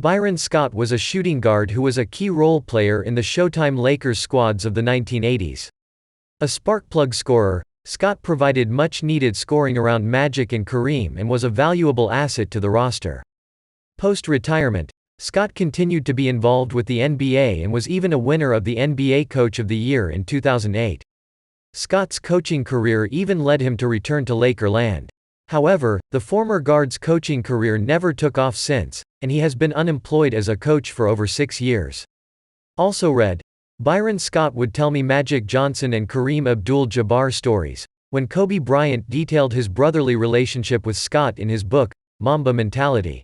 Byron Scott was a shooting guard who was a key role player in the Showtime Lakers squads of the 1980s. A spark plug scorer, Scott provided much-needed scoring around Magic and Kareem and was a valuable asset to the roster. Post-retirement, Scott continued to be involved with the NBA and was even a winner of the NBA Coach of the Year in 2008. Scott's coaching career even led him to return to Lakerland. However, the former guard's coaching career never took off since, and he has been unemployed as a coach for over 6 years. Also read, Byron Scott would tell me Magic Johnson and Kareem Abdul-Jabbar stories, when Kobe Bryant detailed his brotherly relationship with Scott in his book, Mamba Mentality.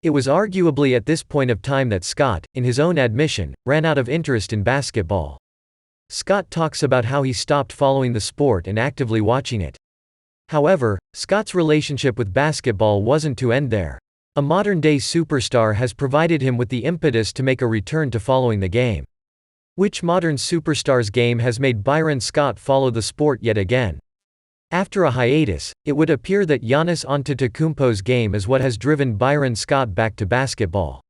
It was arguably at this point of time that Scott, in his own admission, ran out of interest in basketball. Scott talks about how he stopped following the sport and actively watching it. However, Scott's relationship with basketball wasn't to end there. A modern-day superstar has provided him with the impetus to make a return to following the game. Which modern superstar's game has made Byron Scott follow the sport yet again? After a hiatus, it would appear that Iannis Antetokounmpo's game is what has driven Byron Scott back to basketball.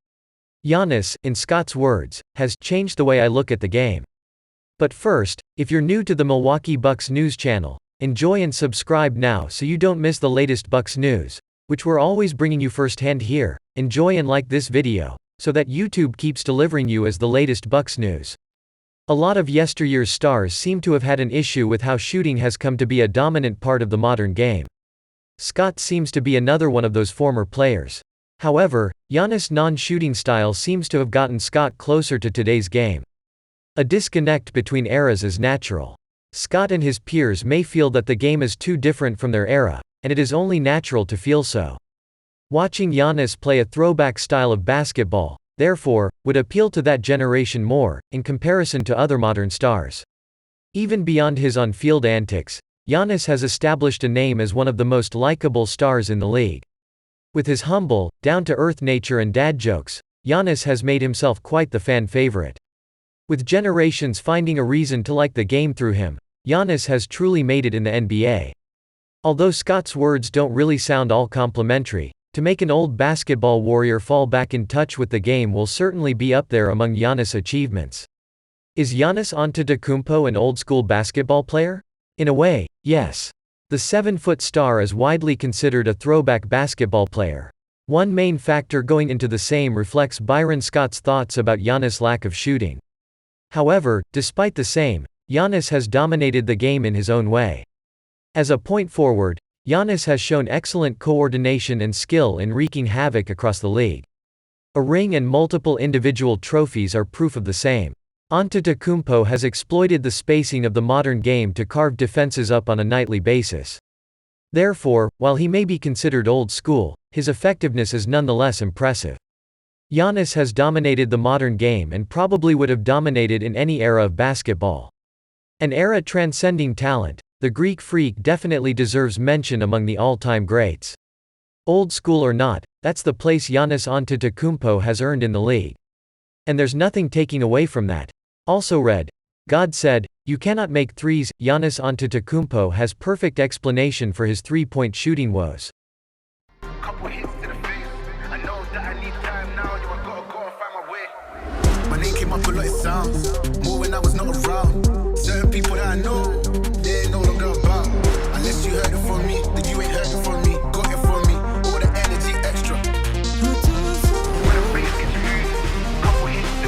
Iannis, in Scott's words, has changed the way I look at the game. But first, if you're new to the Milwaukee Bucks news channel, enjoy and subscribe now so you don't miss the latest Bucks news, which we're always bringing you firsthand here. Enjoy and like this video, so that YouTube keeps delivering you as the latest Bucks news. A lot of yesteryear's stars seem to have had an issue with how shooting has come to be a dominant part of the modern game. Scott seems to be another one of those former players. However, Giannis' non-shooting style seems to have gotten Scott closer to today's game. A disconnect between eras is natural. Scott and his peers may feel that the game is too different from their era, and it is only natural to feel so. Watching Giannis play a throwback style of basketball, therefore, would appeal to that generation more, in comparison to other modern stars. Even beyond his on-field antics, Giannis has established a name as one of the most likable stars in the league. With his humble, down-to-earth nature and dad jokes, Giannis has made himself quite the fan favorite. With generations finding a reason to like the game through him, Giannis has truly made it in the NBA. Although Scott's words don't really sound all complimentary, to make an old basketball warrior fall back in touch with the game will certainly be up there among Giannis' achievements. Is Giannis Antetokounmpo an old-school basketball player? In a way, yes. The 7-foot star is widely considered a throwback basketball player. One main factor going into the same reflects Byron Scott's thoughts about Giannis' lack of shooting. However, despite the same, Giannis has dominated the game in his own way. As a point forward, Giannis has shown excellent coordination and skill in wreaking havoc across the league. A ring and multiple individual trophies are proof of the same. Antetokounmpo has exploited the spacing of the modern game to carve defenses up on a nightly basis. Therefore, while he may be considered old school, his effectiveness is nonetheless impressive. Giannis has dominated the modern game and probably would have dominated in any era of basketball. An era transcending talent, the Greek Freak definitely deserves mention among the all-time greats. Old school or not, that's the place Giannis Antetokounmpo has earned in the league. And there's nothing taking away from that. Also read, God said, you cannot make threes. Giannis Antetokounmpo has perfect explanation for his three-point shooting woes. Couple hits to the face. I know that I need time now. You I gotta go and find my way. My name came up a lot of sounds, more when I was not around. Certain people that I know